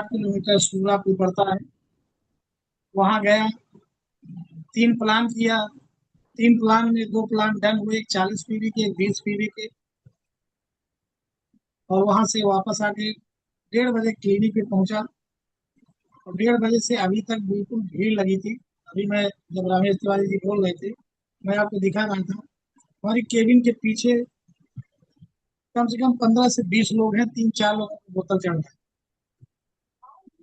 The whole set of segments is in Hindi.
किलोमीटर सूरापुर पड़ता है। वहाँ गया, 3 प्लान किया, 3 प्लान में 2 प्लान डन हुए, एक 40 पीवी के, एक 20 पीवी के। और वहाँ से वापस आके 1:30 बजे क्लिनिक पे पहुँचा। और 1:30 बजे से अभी तक बिल्कुल भीड़ लगी थी। अभी मैं जब रमेश तिवारी जी बोल रहे थे, मैं आपको दिखा रहा था, हमारी केबिन के पीछे कम से कम 15 से 20 लोग हैं, 3-4 लोगों को बोतल चढ़ रहा है।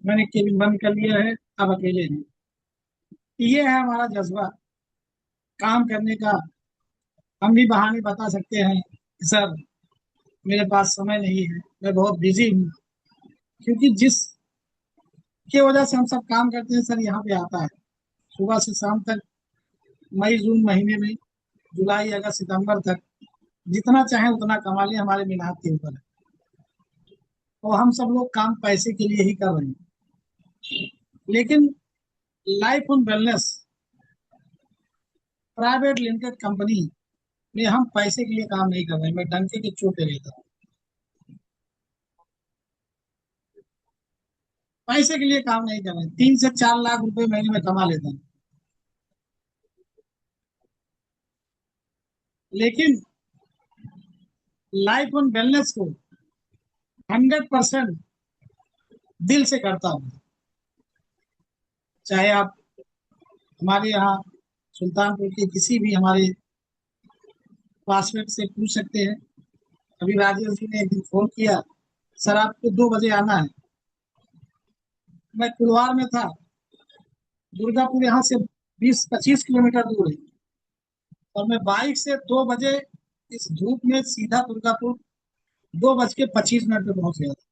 मैंने केबिन बंद कर लिया है, अब अकेले हैं। ये है हमारा जज्बा काम करने का। हम भी बहाने बता सकते हैं कि सर मेरे पास समय नहीं है, मैं बहुत बिजी हूँ, क्योंकि जिस की वजह से हम सब काम करते हैं सर यहाँ पे आता है सुबह से शाम तक। मई जून महीने में, जुलाई अगस्त सितंबर तक जितना चाहे उतना कमा लें, हमारे मेहनत के ऊपर है। और हम सब लोग काम पैसे के लिए ही कर रहे हैं, लेकिन life on wellness private limited company में हम पैसे के लिए काम नहीं कर रहे हैं। मैं डंके की चोट पे रहता हूँ, पैसे के लिए काम नहीं कर रहे हैं। 3 से 4 लाख रुपए महीने में कमा लेते हैं, लेकिन लाइफ ऑन वेलनेस को 100% दिल से करता हूँ। चाहे आप हमारे यहाँ सुल्तानपुर के किसी भी हमारे क्लासमेट से पूछ सकते हैं। अभी राजेश जी ने एक दिन फोन किया, सर आपको 2 बजे आना है। मैं कुलवार में था, दुर्गापुर यहाँ से 20-25 किलोमीटर दूर है, और मैं बाइक से 2 बजे इस धूप में सीधा दुर्गापुर 2:25 पे पहुंच गया था।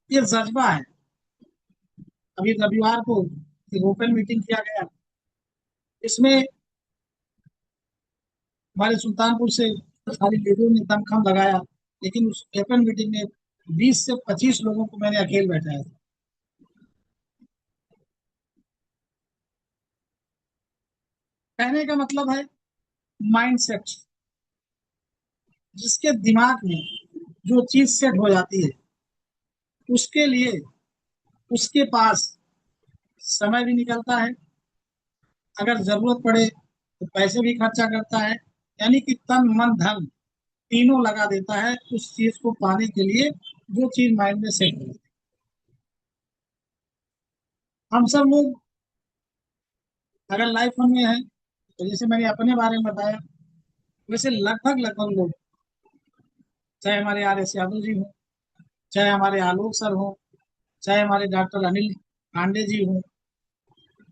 ये जज्बा है। अभी रविवार को एक ओपन मीटिंग किया गया, इसमें हमारे सुल्तानपुर से सारी लेडीज ने दमखम लगाया, लेकिन उस ओपन मीटिंग में 20 से 25 लोगों को मैंने अकेले बैठाया था। कहने का मतलब है माइंडसेट। जिसके दिमाग में जो चीज सेट हो जाती है, उसके लिए उसके पास समय भी निकलता है, अगर जरूरत पड़े तो पैसे भी खर्चा करता है, यानी कि तन मन धन तीनों लगा देता है उस चीज को पाने के लिए जो चीज माइंड में सेट हो। हम सब लोग अगर लाइफ में है, तो जैसे मैंने अपने बारे में बताया, वैसे लगभग लगभग लोग, चाहे हमारे आर एस यादव जी हो, चाहे हमारे आलोक सर हो, चाहे हमारे डॉक्टर अनिल पांडे जी हो,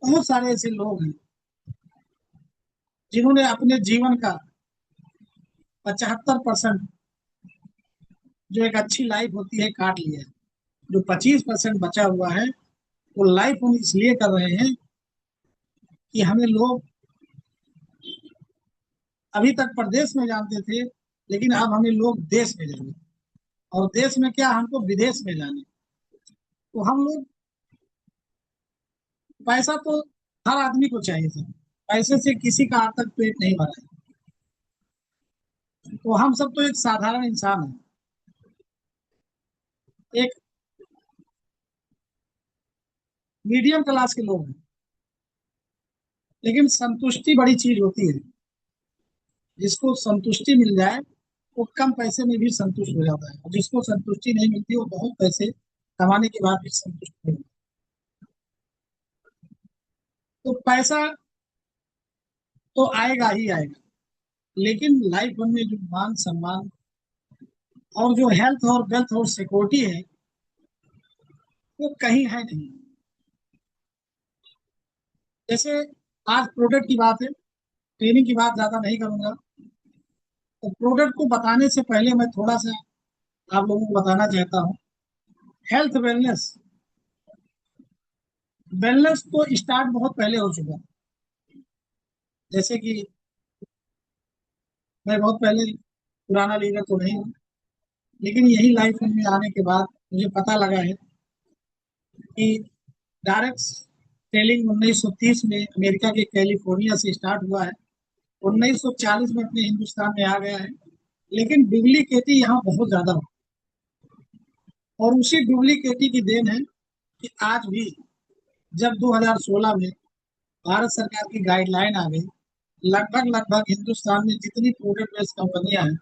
बहुत सारे ऐसे लोग हैं जिन्होंने अपने जीवन का 75% जो एक अच्छी लाइफ होती है काट लिया है। जो 25% बचा हुआ है, वो लाइफ हम इसलिए कर रहे हैं कि हमें लोग अभी तक प्रदेश में जानते थे, लेकिन अब हमें लोग देश में जाने, और देश में क्या, हमको विदेश में जाने। तो हम लोग, पैसा तो हर आदमी को चाहिए था, पैसे से किसी का आज तक पेट नहीं भरा है। तो हम सब तो एक साधारण इंसान है, एक मीडियम क्लास के लोग हैं, लेकिन संतुष्टि बड़ी चीज होती है। जिसको संतुष्टि मिल जाए वो कम पैसे में भी संतुष्ट हो जाता है, और जिसको संतुष्टि नहीं मिलती वो बहुत पैसे कमाने के बाद भी संतुष्ट नहीं होता। तो पैसा तो आएगा ही आएगा, लेकिन लाइफ में जो मान सम्मान और जो हेल्थ और वेल्थ और सिक्योरिटी है, वो कहीं है नहीं। जैसे आज प्रोडक्ट की बात है, ट्रेनिंग की बात ज्यादा नहीं करूंगा। तो प्रोडक्ट को बताने से पहले मैं थोड़ा सा आप लोगों को बताना चाहता हूँ। हेल्थ वेलनेस, वेलनेस तो स्टार्ट बहुत पहले हो चुका है। जैसे कि मैं बहुत पहले पुराना लीडर तो नहीं हूँ, लेकिन यही लाइफ में आने के बाद मुझे पता लगा है कि डायरेक्ट सेलिंग 1930 में अमेरिका के कैलिफोर्निया से स्टार्ट हुआ है, 1940 में अपने हिंदुस्तान में आ गया है, लेकिन डुप्लीकेटी यहाँ बहुत ज्यादा हो। और उसी डुप्लीकेटी की देन है कि आज भी जब 2016 में भारत सरकार की गाइडलाइन आ गई, लगभग लगभग हिंदुस्तान में जितनी प्रोडक्ट बेस्ड कंपनियां हैं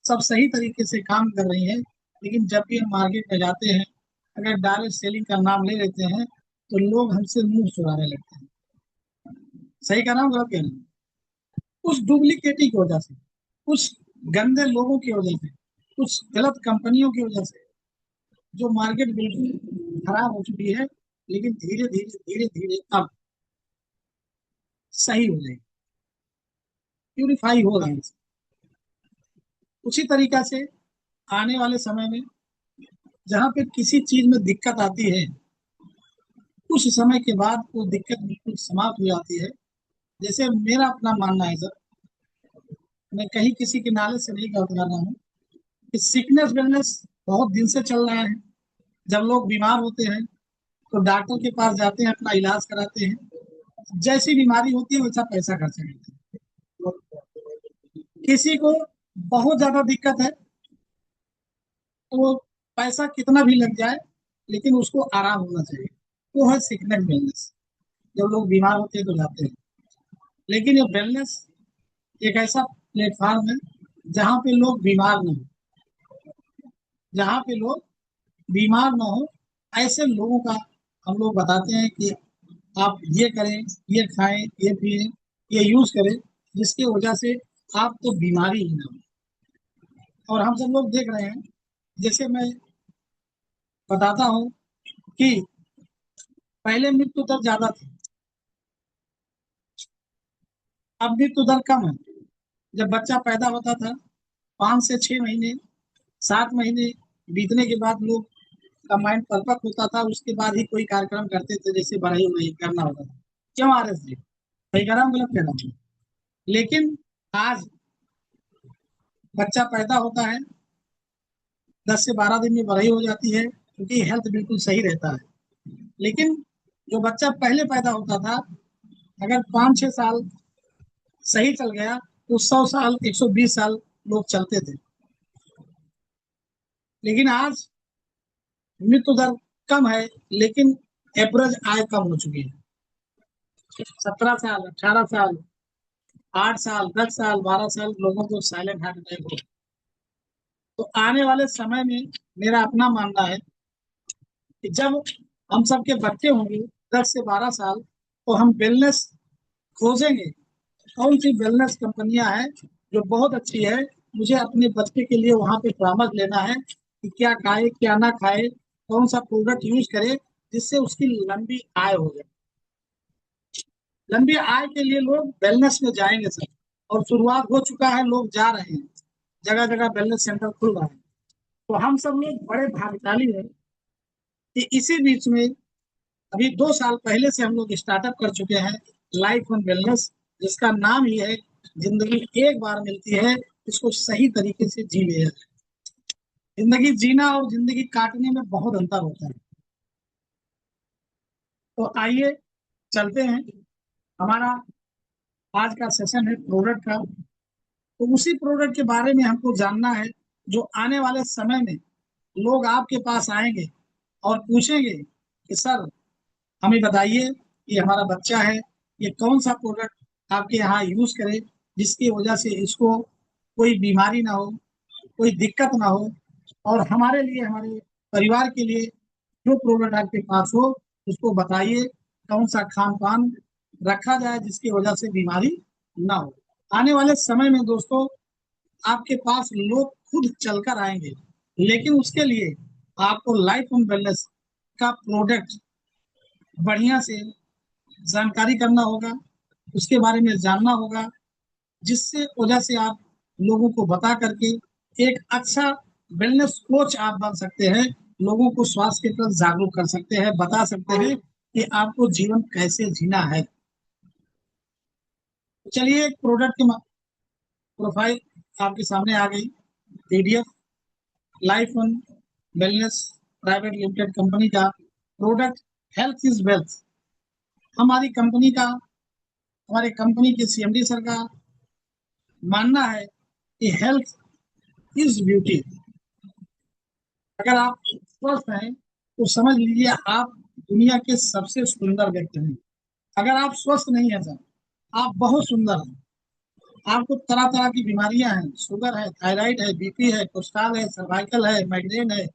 सब सही तरीके से काम कर रही हैं, लेकिन जब भी हम मार्केट में जाते हैं, अगर डायरेक्ट सेलिंग का नाम ले लेते हैं तो लोग हमसे मुंह चुराने लगते हैं। सही कह रहा हूँ गलत कह रहा हूँ? उस डुप्लीकेटी की वजह से, कुछ गंदे लोगों की वजह से, कुछ गलत कंपनियों की वजह से जो मार्केट बिल्कुल खराब हो चुकी है, लेकिन धीरे धीरे धीरे धीरे अब सही हो जाएगी, प्यूरिफाई हो रहा है। उसी तरीका से आने वाले समय में जहाँ पे किसी चीज में दिक्कत आती है, कुछ समय के बाद वो दिक्कत बिल्कुल समाप्त हो जाती है। जैसे मेरा अपना मानना है सर, मैं कहीं किसी के नाले से नहीं गलत कर रहा हूँ कि सिकनेस वेलनेस बहुत दिन से चल रहा है। जब लोग बीमार होते हैं तो डॉक्टर के पास जाते हैं, अपना इलाज कराते हैं, जैसी बीमारी होती है वैसा पैसा खर्चा करते हैं। किसी को बहुत ज्यादा दिक्कत है तो पैसा कितना भी लग जाए, लेकिन उसको आराम होना चाहिए, वो है सिकनेस वेलनेस। जब लोग बीमार होते हैं तो जाते हैं, लेकिन ये वेलनेस एक ऐसा प्लेटफॉर्म है जहाँ पे लोग बीमार नहीं, जहाँ पे लोग बीमार ना हो, ऐसे लोगों का हम लोग बताते हैं कि आप ये करें, ये खाएं, ये पिए, ये यूज करें, जिसकी वजह से आपको बीमारी ही ना हो। और हम सब लोग देख रहे हैं, जैसे मैं बताता हूँ कि पहले मृत्यु दर ज्यादा थी, अब मृत्यु दर कम है। जब बच्चा पैदा होता था 5 से 6 महीने, 7 महीने बीतने के बाद लोग का माइंड परिपक्व होता था, उसके बाद ही कोई कार्यक्रम करते थे, जैसे बढ़ाई उड़ाई करना होता था। क्यों RS जी? सही कह रहा हूँ गलत कह रहा हूँ? लेकिन आज बच्चा पैदा होता है, 10 से 12 दिन में बढ़ाई हो जाती है, क्योंकि हेल्थ बिल्कुल सही रहता है। लेकिन जो बच्चा पहले पैदा होता था, अगर 5-6 साल सही चल गया तो 100 साल, 120 साल लोग चलते थे। लेकिन आज मृत्यु दर कम है, लेकिन एवरेज आय कम हो चुकी है। 17 साल, 18 साल, 8 साल, 10 साल, 12 साल लोगों को साइलेंट हार्ट अटैक हो। तो आने वाले समय में मेरा अपना मानना है कि जब हम सबके बच्चे होंगे 10 से 12 साल, तो हम वेलनेस खोजेंगे। कौन सी वेलनेस कंपनियां हैं जो बहुत अच्छी है, मुझे अपने बच्चे के लिए वहां पे परामर्श लेना है कि क्या खाए क्या ना खाए, कौन सा प्रोडक्ट यूज करे जिससे उसकी लंबी आय हो जाए। लंबी आय के लिए लोग वेलनेस में जाएंगे सर, और शुरुआत हो चुका है, लोग जा रहे हैं, जगह जगह वेलनेस सेंटर खुल रहा है। तो हम सब लोग बड़े भाग्यशाली हैं कि इसी बीच में अभी 2 साल पहले से हम लोग स्टार्टअप कर चुके हैं लाइफ ऑन वेलनेस, जिसका नाम ही है जिंदगी एक बार मिलती है, इसको सही तरीके से जी लिया जाए। जिंदगी जीना और जिंदगी काटने में बहुत अंतर होता है। तो आइए चलते हैं, हमारा आज का सेशन है प्रोडक्ट का। तो उसी प्रोडक्ट के बारे में हमको जानना है, जो आने वाले समय में लोग आपके पास आएंगे और पूछेंगे कि सर हमें बताइए, ये हमारा बच्चा है, ये कौन सा प्रोडक्ट आपके यहाँ यूज करे जिसकी वजह से इसको कोई बीमारी ना हो, कोई दिक्कत ना हो, और हमारे लिए, हमारे परिवार के लिए जो प्रोडक्ट आपके पास हो उसको बताइए, कौन सा खान पान रखा जाए जिसकी वजह से बीमारी ना हो। आने वाले समय में दोस्तों आपके पास लोग खुद चलकर आएंगे, लेकिन उसके लिए आपको लाइफ ऑन वेलनेस का प्रोडक्ट बढ़िया से जानकारी करना होगा, उसके बारे में जानना होगा, जिससे वजह से आप लोगों को बता करके एक अच्छा वेलनेस कोच आप बन सकते हैं, लोगों को स्वास्थ्य के प्रति जागरूक कर सकते हैं, बता सकते हैं कि आपको जीवन कैसे जीना है। तो चलिए एक प्रोडक्ट की प्रोफाइल आपके सामने आ गई, PDF life on wellness private limited company का प्रोडक्ट हेल्थ इज वेल्थ। हमारी कंपनी का, हमारे कंपनी के CMD सर का मानना है कि हेल्थ इज ब्यूटी। अगर आप स्वस्थ हैं तो समझ लीजिए आप दुनिया के सबसे सुंदर व्यक्ति हैं। अगर आप स्वस्थ नहीं है सर, आप बहुत सुंदर हैं। आपको तरह तरह की बीमारियां हैं, शुगर है, थायराइड है, बीपी है, कोलेस्ट्रॉल है, सर्वाइकल है, माइग्रेन है।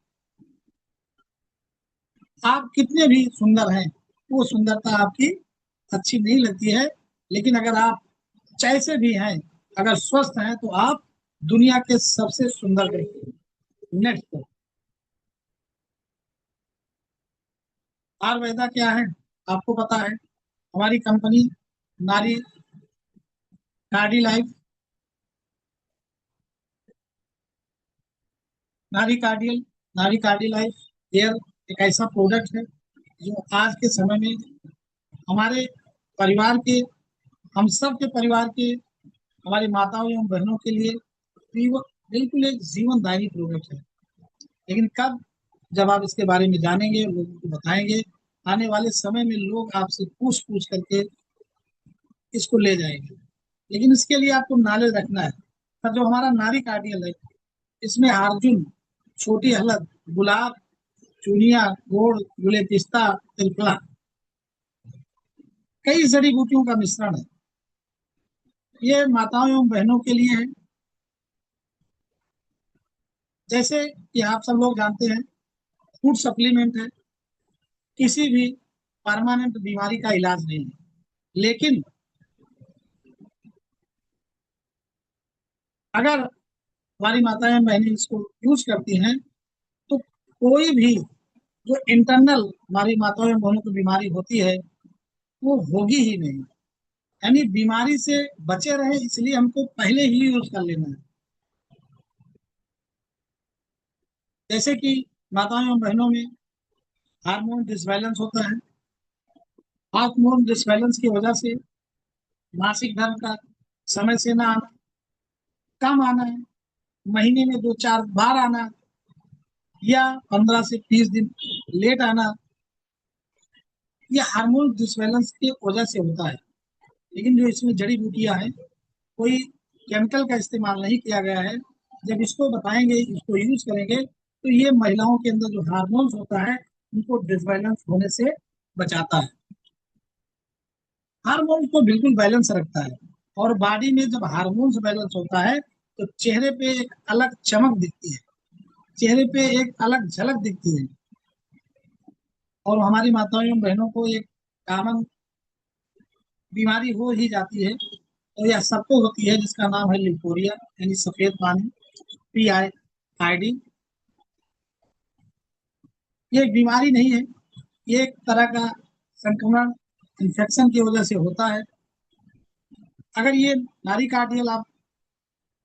आप कितने भी सुंदर हैं, वो सुंदरता आपकी अच्छी नहीं लगती है। लेकिन अगर आप जैसे भी हैं, अगर स्वस्थ हैं तो आप दुनिया के सबसे सुंदर व्यक्ति हैं। नेक्स्ट। आयुर्वेदा क्या है आपको पता है? हमारी कंपनी नारी नारी लाइफ नारी कार्डियल नारी कार्डियल लाइफ केयर एक ऐसा प्रोडक्ट है जो आज के समय में हमारे परिवार के, हम सब के परिवार के, हमारी माताओं एवं बहनों के लिए बिल्कुल एक जीवनदायी प्रोडक्ट है। लेकिन कब, जब आप इसके बारे में जानेंगे, लोगों को बताएंगे, आने वाले समय में लोग आपसे पूछ पूछ करके इसको ले जाएंगे। लेकिन इसके लिए आपको नॉलेज रखना है। पर जो हमारा नारी कार्डियल है, इसमें अर्जुन, छोटी हलद, गुलाब, चूनिया, गोड़, गुले पिस्ता, त्रिफला, कई जड़ी बूटियों का मिश्रण है। ये माताओं एवं बहनों के लिए है। जैसे कि आप सब लोग जानते हैं, फूड सप्लीमेंट है, किसी भी परमानेंट बीमारी का इलाज नहीं है। लेकिन अगर हमारी माताएं बहनें इसको यूज करती हैं तो कोई भी जो इंटरनल हमारी माताओं बहनों को बीमारी होती है वो होगी ही नहीं। यानी बीमारी से बचे रहे इसलिए हमको पहले ही यूज कर लेना है। जैसे कि माताओं एवं बहनों में हार्मोन डिसबैलेंस होता है। हार्मोन डिसबैलेंस की वजह से मासिक धर्म का समय से ना आना, कम आना है, महीने में 2-4 बार आना, या 15 से 20 दिन लेट आना, ये हार्मोन डिसबैलेंस की वजह से होता है। लेकिन जो इसमें जड़ी बूटियां हैं, कोई केमिकल का इस्तेमाल नहीं किया गया है। जब इसको बताएंगे, इसको यूज करेंगे, तो ये महिलाओं के अंदर जो हार्मोन्स होता है उनको डिसबैलेंस होने से बचाता है। हार्मोन को बिल्कुल बैलेंस रखता है। और बॉडी में जब हार्मोन्स बैलेंस होता है तो चेहरे पे एक अलग चमक दिखती है, चेहरे पे एक अलग झलक दिखती है। और हमारी माताओं एवं बहनों को एक कॉमन बीमारी हो ही जाती है, और यह सबको होती है, जिसका नाम है लिकोरिया, यानी सफेद पानी, PID। ये एक बीमारी नहीं है, ये एक तरह का संक्रमण, इन्फेक्शन की वजह से होता है। अगर ये नारी कार्डियल आप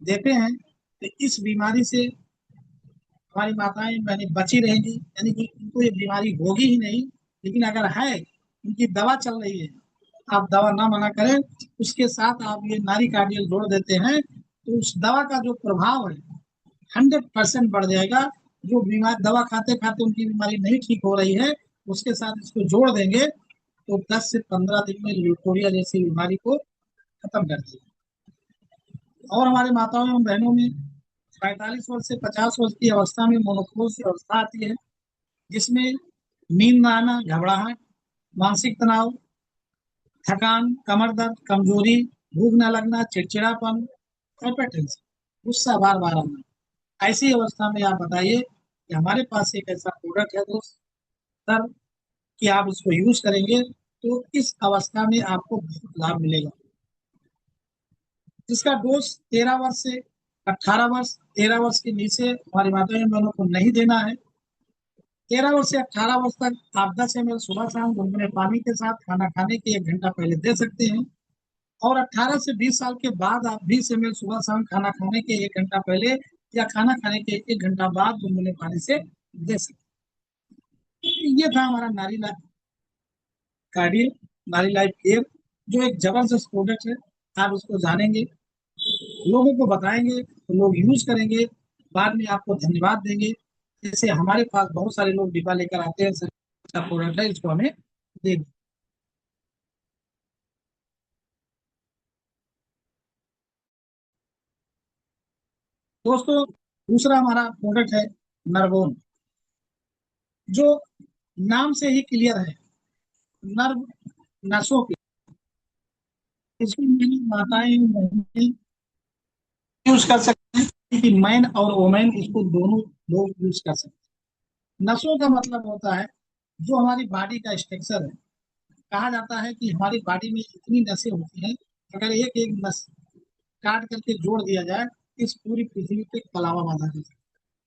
देते हैं तो इस बीमारी से हमारी माताएं बहनें बची रहेंगी, यानी कि उनको ये बीमारी होगी ही नहीं। लेकिन अगर है, उनकी दवा चल रही है, आप दवा ना मना करें, उसके साथ आप ये नारी कार्डियल जोड़ देते हैं तो उस दवा का जो प्रभाव है 100% बढ़ जाएगा। जो बीमार दवा खाते खाते उनकी बीमारी नहीं ठीक हो रही है, उसके साथ इसको जोड़ देंगे तो 10 से 15 दिन में ल्यूकोरिया जैसी बीमारी को खत्म कर देगा। और हमारे माताओं एवं बहनों में 45 वर्ष से 50 वर्ष की अवस्था में मोनोपोज की अवस्था आती है, जिसमें नींद न आना, घबराहट, मानसिक तनाव, थकान, कमर दर्द, कमजोरी, भूख न लगना, चिड़चिड़ापन, हाइपरटेंशन, गुस्सा बार बार आना। ऐसी अवस्था में आप बताइए कि हमारे पास एक ऐसा प्रोडक्ट है दोस्त सर, कि आप इसको यूज करेंगे तो इस अवस्था में आपको बहुत लाभ मिलेगा। जिसका डोज 13 वर्ष से 18 वर्ष, 13 वर्ष के नीचे हमारी माताओं बहनों को नहीं देना है। 13 वर्ष से 18 वर्ष तक आप 10 ml सुबह शाम गुनगुने पानी के साथ खाना खाने के 1 घंटा पहले दे सकते हैं। और 18 से 20 साल के बाद आप 20 ml सुबह शाम खाना खाने के 1 घंटा पहले या खाना खाने के 1 घंटा बाद गुनगुने पानी से दे सकते हैं। ये था हमारा कार्डियल नारी लाइफ केयर, जो एक जबरदस्त प्रोडक्ट है। आप उसको जानेंगे, लोगों को बताएंगे तो लोग यूज करेंगे, बाद में आपको धन्यवाद देंगे। जैसे हमारे पास बहुत सारे लोग डिब्बा लेकर आते हैं, सर अच्छा प्रोडक्ट है, इसको हमें दे। दोस्तों, दूसरा हमारा प्रोडक्ट है नरबोन। जो नाम से ही क्लियर है, नर्व, नसों पे, इसको मेरी माताएं बहनें यूज कर सकते हैं कि मैन और वोमेन इसको दोनों लोग यूज कर सकते हैं। नसों का मतलब होता है जो हमारी बॉडी का स्ट्रक्चर है। कहा जाता है कि हमारी बॉडी में इतनी नसें होती हैं, अगर एक एक नस काट करके जोड़ दिया जाए, इस पूरी पृथ्वी पे कलावा बांधा जा सकता है,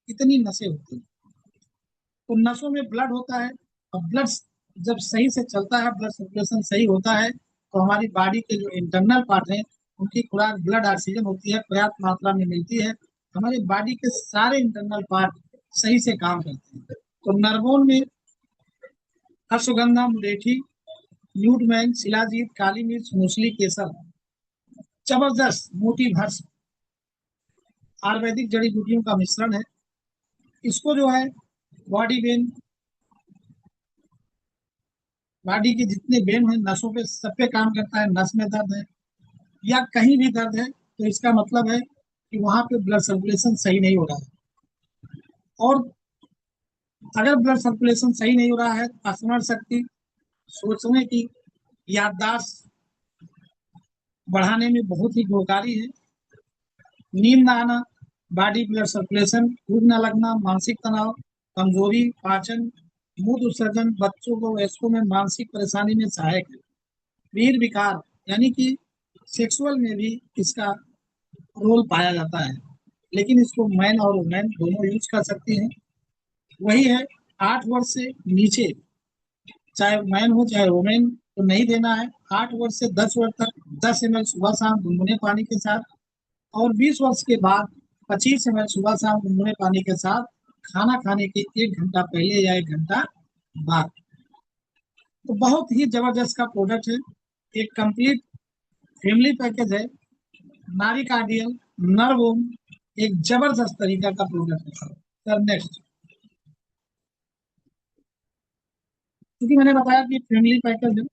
इतनी नसें होती हैं। तो नसों में ब्लड होता है, और ब्लड जब सही से चलता है, ब्लड सर्कुलेशन सही होता है, तो हमारी बॉडी के जो इंटरनल पार्ट हैं उनकी खुराक ब्लड ऑक्सीजन होती है, पर्याप्त मात्रा में मिलती है, हमारी बॉडी के सारे इंटरनल पार्ट सही से काम करते हैं। तो नर्वों में अश्वगंधा, मुलेठी, न्यूटमैन, शिलाजीत, काली मिर्च, मूसली, केसर, जबरदस्त मोटी भर्स आयुर्वेदिक जड़ी बूटियों का मिश्रण है। इसको जो है बॉडी पेन, बॉडी के जितने वेन हैं नसों पे, सब पे काम करता है। नस में दर्द है या कहीं भी दर्द है, तो इसका मतलब है कि वहां पे ब्लड सर्कुलेशन सही नहीं हो रहा है। और अगर ब्लड सर्कुलेशन सही नहीं हो रहा है, स्मरण शक्ति, सोचने की, याददाश्त बढ़ाने में बहुत ही गुणकारी है। नींद न आना, बॉडी ब्लड सर्कुलेशन, भूख न लगना, मानसिक तनाव, कमजोरी, पाचन, मूत्र उत्सर्जन, बच्चों को वयस्कों में मानसिक परेशानी में सहायक है। वीर विकार यानी कि सेक्सुअल में भी इसका रोल पाया जाता है, लेकिन इसको मैन और वुमेन दोनों यूज कर सकती हैं। वही है, 8 वर्ष से नीचे, चाहे मैन हो चाहे वुमेन, तो नहीं देना है। 8 वर्ष से 10 वर्ष तक 10 ml सुबह शाम गुनगुने पानी के साथ, और 20 वर्ष के बाद 25 ml सुबह शाम गुनगुने पानी के साथ, खाना खाने के 1 घंटा पहले या 1 घंटा बाद। तो बहुत ही जबरदस्त का प्रोडक्ट है, एक कंप्लीट फैमिली पैकेज है। नारी कार्डियल, नर्वोम, एक जबरदस्त तरीका का प्रोडक्ट है सर। नेक्स्ट, क्योंकि मैंने बताया कि फैमिली पैकेज है,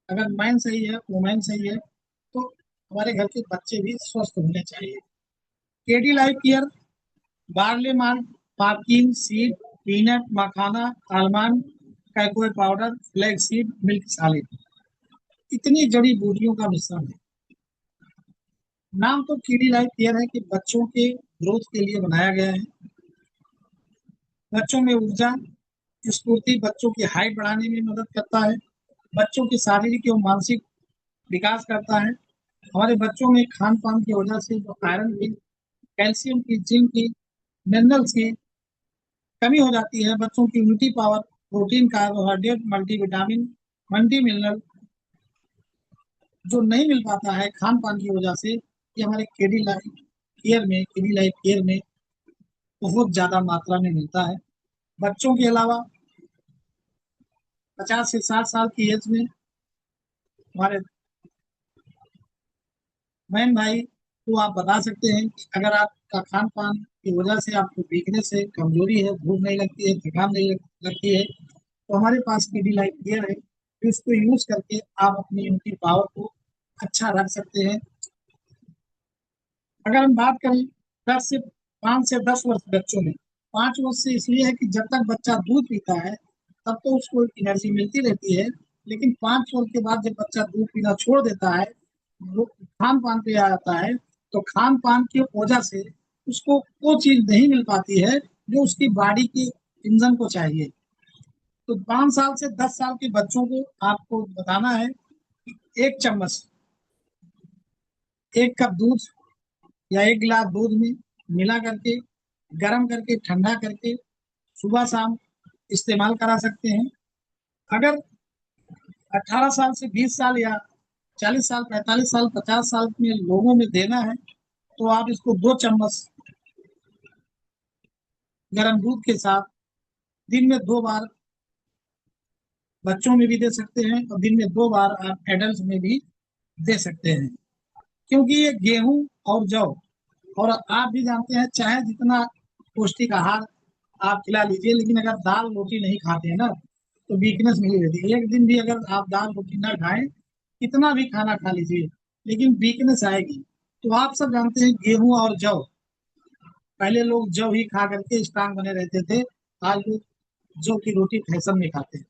अगर मैन सही है, वुमेन सही है, तो हमारे घर के बच्चे भी स्वस्थ होने चाहिए। KD life care, barley malt, pumpkin seed, peanut, makhana, almond, cocoa powder, flax seed, milk solid, इतनी जड़ी बूटियों का मिश्रण है। नाम तो कीडी लाइफ केयर है कि बच्चों के ग्रोथ के लिए बनाया गया है। बच्चों में ऊर्जा, स्फूर्ति, बच्चों की हाइट बढ़ाने में मदद करता है, बच्चों की शारीरिक एवं मानसिक विकास करता है। हमारे बच्चों में खान पान की वजह से जो आयरन की, कैल्शियम की, जिंक की, मिनरल्स की कमी हो जाती है, बच्चों की immunity power, protein, carbohydrate, multivitamin, multi mineral जो नहीं मिल पाता है खान पान की वजह से, ये हमारे केडी लाइफ केयर में बहुत ज्यादा मात्रा में मिलता है। बच्चों के अलावा 50 से 60 साल की एज में हमारे बहन भाई को आप बता सकते हैं कि अगर आपका खान पान की वजह से आपको वीकनेस है, कमजोरी है, भूख नहीं लगती है, थकान नहीं लगती है, तो हमारे पास पीडी लाइफ केयर है। इसको यूज करके आप अपनी इम्यूनिटी पावर को अच्छा रख सकते हैं। अगर हम बात करें 5 से 10 वर्ष बच्चों में, 5 वर्ष से इसलिए है कि जब तक बच्चा दूध पीता है तब तो उसको एनर्जी मिलती रहती है, लेकिन 5 वर्ष के बाद जब बच्चा दूध पीना छोड़ देता है, वो खान पान पे आ जाता है, तो खान पान की वजह से उसको वो चीज नहीं मिल पाती है जो उसकी बॉडी के इंजन को चाहिए। तो 5 साल से 10 साल के बच्चों को आपको बताना है कि 1 चम्मच, 1 कप दूध या 1 गिलास दूध में मिला करके, गर्म करके, ठंडा करके सुबह शाम इस्तेमाल करा सकते हैं। अगर 18 साल से 20 साल या 40 साल, 45 साल, 50 साल में लोगों में देना है, तो आप इसको 2 चम्मच गर्म दूध के साथ दिन में 2 बार बच्चों में भी दे सकते हैं, और दिन में 2 बार आप एडल्ट में भी दे सकते हैं। क्योंकि ये गेहूं और जौ, और आप भी जानते हैं चाहे जितना पौष्टिक आहार आप खिला लीजिए, लेकिन अगर दाल रोटी नहीं खाते हैं ना, तो वीकनेस मिली रहती है। एक दिन भी अगर आप दाल रोटी ना खाएं, कितना भी खाना खा लीजिए, लेकिन वीकनेस आएगी। तो आप सब जानते हैं गेहूं और जौ, पहले लोग जौ ही खा करके स्ट्रांग बने रहते थे। आज लोग जौ की रोटी फैशन में खाते हैं।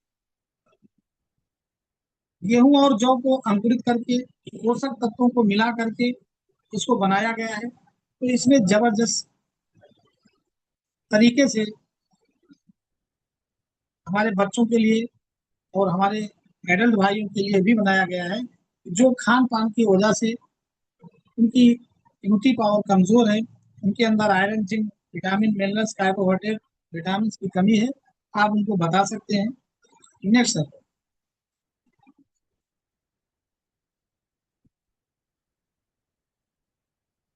गेहूं और जौ को अंकुरित करके पोषक तत्वों को मिला करके इसको बनाया गया है। तो इसमें जबरदस्त तरीके से हमारे बच्चों के लिए और हमारे एडल्ट भाइयों के लिए भी बनाया गया है। जो खान पान की वजह से उनकी इम्यूनिटी पावर कमजोर है, उनके अंदर iron, zinc, vitamin, minerals, carbohydrate, vitamin की कमी है, आप उनको बता सकते हैं। Next sir.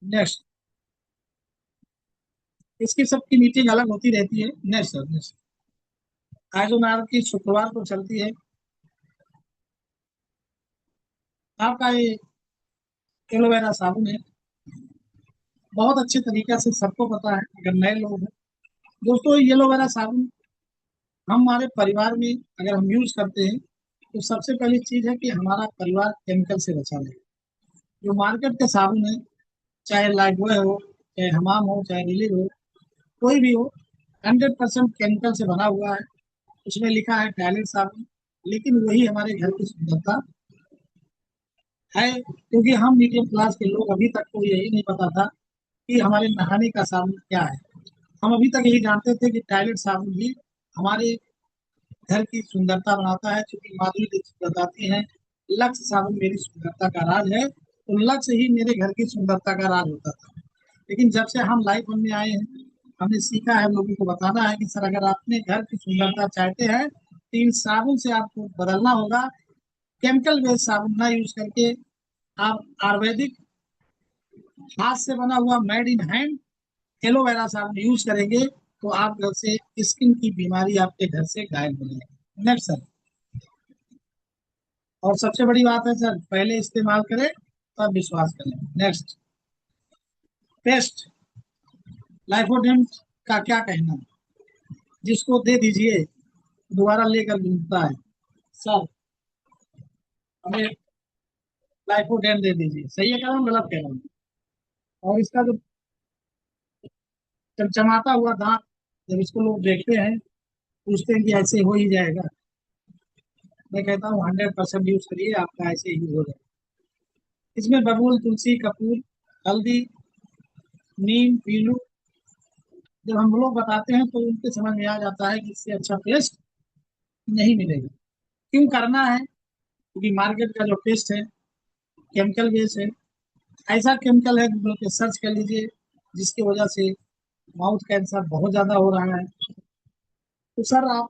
नेक्स्ट। इसकी सबकी मीटिंग अलग होती रहती है। Next sir. नेक्स्ट। आयोजन की शुक्रवार को चलती है। आपका ये एलोवेरा साबुन है, बहुत अच्छे तरीके से सबको पता है अगर नए लोग हैं। दोस्तों ये एलोवेरा साबुन हम हमारे परिवार में अगर हम यूज करते हैं तो सबसे पहली चीज है कि हमारा परिवार केमिकल से बचा रहे। जो मार्केट के साबुन है, चाहे लाइफबॉय हो, चाहे हमाम हो, चाहे रिलीव हो, कोई भी हो, 100% केमिकल से बना हुआ है। उसमें लिखा है टॉयलेट साबुन, लेकिन वही हमारे घर की सुंदरता है। क्योंकि हम मिडिल क्लास के लोग अभी तक को यही नहीं पता था कि हमारे नहाने का साबुन क्या है। हम अभी तक यही जानते थे कि टॉयलेट साबुन ही हमारे घर की सुंदरता बनाता है। क्योंकि माधुरी दीक्षित बताती हैं, लक्ष्य साबुन मेरी सुंदरता का राज है, तो लक्ष्य ही मेरे घर की सुंदरता का राज होता था। लेकिन जब से हम लाइफ में आए हैं, हमने सीखा है, हम लोगों को बताना है कि सर अगर आप अपने घर की सुंदरता चाहते हैं तो इन साबुन से आपको बदलना होगा। केमिकल बेस्ड साबुन ना यूज करके आप आयुर्वेदिक हाथ से बना हुआ मेड इन हैंड एलोवेरा साबुन यूज करेंगे तो आप घर से स्किन की बीमारी आपके घर से गायब हो जाएगी। Next sir. और सबसे बड़ी बात है सर, पहले इस्तेमाल करें तब विश्वास करें। नेक्स्ट। पेस्ट। लाइफोडेंट का क्या कहना है? जिसको दे दीजिए दोबारा लेकर घूमता है। सर हमें लाइफोडेंट दे दीजिए, सही है कह रहा हूँ गलत कह रहा हूँ? और इसका जो चमचमाता हुआ दांत, जब इसको लोग देखते हैं पूछते हैं कि ऐसे हो ही जाएगा, मैं कहता हूँ 100% यूज करिए, आपका ऐसे ही हो जाएगा। इसमें बबूल, तुलसी, कपूर, हल्दी, नीम, पीलू जब हम लोग बताते हैं तो उनके समझ में आ जाता है कि इससे अच्छा पेस्ट नहीं मिलेगा। क्यों करना है? क्योंकि मार्केट का जो पेस्ट है केमिकल बेस्ड है। ऐसा केमिकल है, गूगल पे सर्च कर लीजिए, जिसकी वजह से माउथ कैंसर बहुत ज्यादा हो रहा है। तो सर आप,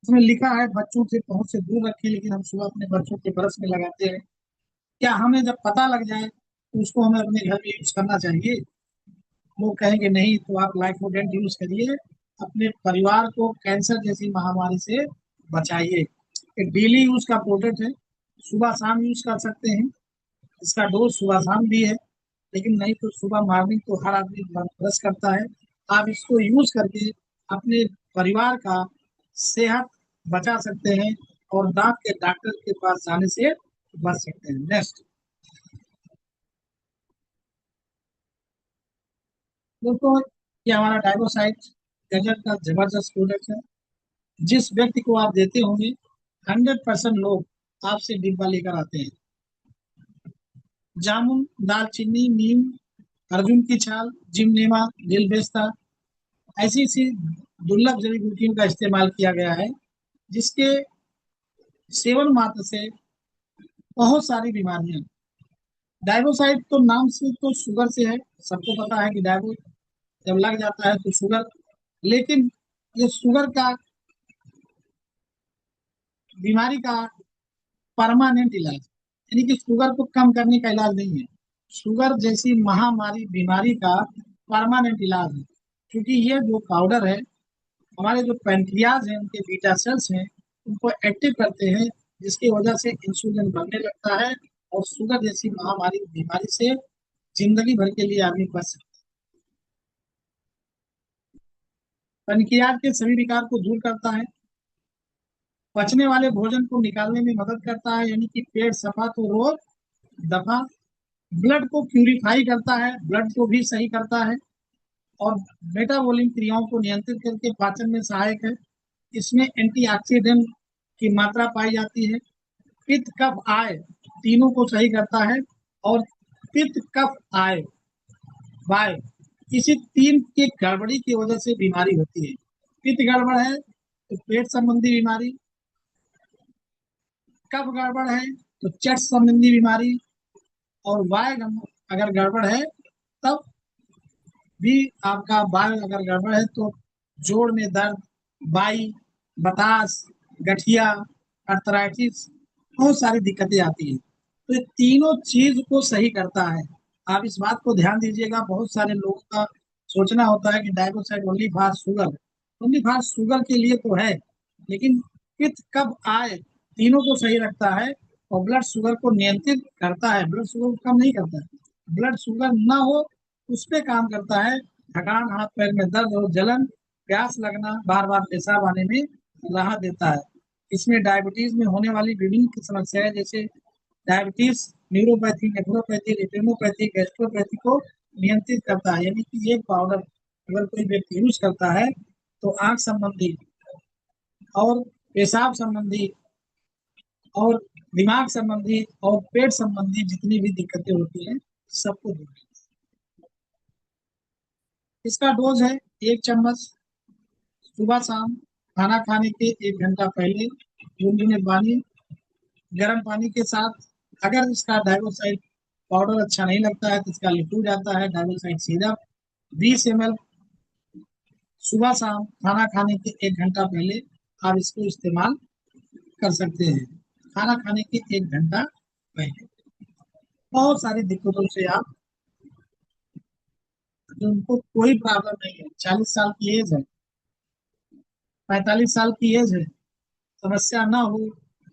उसमें लिखा है बच्चों से पहुंच से दूर रखें, लेकिन हम सुबह अपने बच्चों के ब्रश में लगाते हैं। क्या हमें जब पता लग जाए तो उसको हमें अपने घर में यूज करना चाहिए? वो कहेंगे नहीं, तो आप लाइफोडेंट यूज करिए, अपने परिवार को कैंसर जैसी महामारी से बचाइए। एक डेली यूज का प्रोडक्ट है, सुबह शाम यूज कर सकते हैं। इसका डोज सुबह शाम भी है, लेकिन नहीं तो सुबह मॉर्निंग तो हर आदमी ब्रश करता है। आप इसको यूज करके अपने परिवार का सेहत बचा सकते हैं और दांत के डॉक्टर के पास जाने से बच सकते हैं। नेक्स्ट। दोस्तों ये हमारा डाइवोसाइट गजट का जबरदस्त प्रोडक्ट है। जिस व्यक्ति को आप देते होंगे 100% लोग आपसे डिब्बा लेकर आते हैं। जामुन, दालचीनी, नीम, अर्जुन की छाल, जिमनेमा, दिलबेस्ता, ऐसी ऐसी दुर्लभ जड़ी बूटियों का इस्तेमाल किया गया है, जिसके सेवन मात्र से बहुत सारी बीमारियां। डाइवोसाइड तो नाम से तो शुगर से है, सबको पता है कि डाइवो जब लग जाता है तो शुगर, लेकिन ये शुगर का बीमारी का परमानेंट इलाज, यानी कि शुगर को कम करने का इलाज नहीं है। शुगर जैसी महामारी बीमारी का परमानेंट इलाज है। क्योंकि ये जो पाउडर है हमारे जो पैंक्रियाज हैं उनके बीटा सेल्स हैं उनको एक्टिव करते हैं, जिसकी वजह से इंसुलिन बनने लगता है और शुगर जैसी महामारी बीमारी से जिंदगी भर के लिए आदमी बच सकता है। पैंक्रियाज के सभी विकार को दूर करता है, पचने वाले भोजन को निकालने में मदद करता है, यानी कि पेट सफा तो रोग दफा। ब्लड को प्यूरिफाई करता है, ब्लड को भी सही करता है, और मेटाबॉलिक क्रियाओं को नियंत्रित करके पाचन में सहायक है। इसमें एंटीऑक्सीडेंट की मात्रा पाई जाती है। पित्त कफ आय तीनों को सही करता है। और पित्त कफ आय वाय इसी तीन की गड़बड़ी की वजह से बीमारी होती है। पित्त गड़बड़ है तो पेट संबंधी बीमारी, कफ गड़बड़ है तो चट संबंधी बीमारी, और वाय अगर गड़बड़ है तब भी आपका वाय अगर गड़बड़ है तो जोड़ में दर्द, बाई, बतास, गठिया, अर्थराइटिस, बहुत सारी दिक्कतें आती हैं। तो ये तीनों चीज को सही करता है। आप इस बात को ध्यान दीजिएगा, बहुत सारे लोगों का सोचना होता है कि डाइगोसाइड only for sugar, only for sugar के लिए तो है, लेकिन पित्त कब आए तीनों को सही रखता है और ब्लड शुगर को नियंत्रित करता है, ब्लड शुगर को कम नहीं करता है। ब्लड शुगर ना हो उस पे काम करता है। थकान, हाथ पैर में दर्द और जलन, प्यास लगना, बार बार पेशाब आने में राहत देता है। इसमें डायबिटीज में होने वाली विभिन्न की समस्याएं जैसे diabetes, neuropathy, nephropathy, retinopathy, gastropathy को नियंत्रित करता है। यानी कि ये पाउडर अगर कोई व्यक्ति यूज करता है तो आंख संबंधी और पेशाब संबंधी और दिमाग संबंधी और पेट संबंधी जितनी भी दिक्कतें होती हैं सबको दूर करता है। इसका डोज है 1 चम्मच सुबह शाम खाना खाने के 1 घंटा पहले गुनगुने पानी, गर्म पानी के साथ। अगर इसका डाइगोसाइड पाउडर अच्छा नहीं लगता है तो इसका लिक्विड आता है डाइगोसाइड सिरप, 20 ml सुबह शाम खाना खाने के 1 घंटा पहले आप इसको इस्तेमाल कर सकते हैं। खाना खाने के 1 घंटा पहले बहुत सारी दिक्कतों से आप, उनको कोई प्रॉब्लम नहीं है, 40 साल की एज है, 45 साल की एज है, समस्या ना हो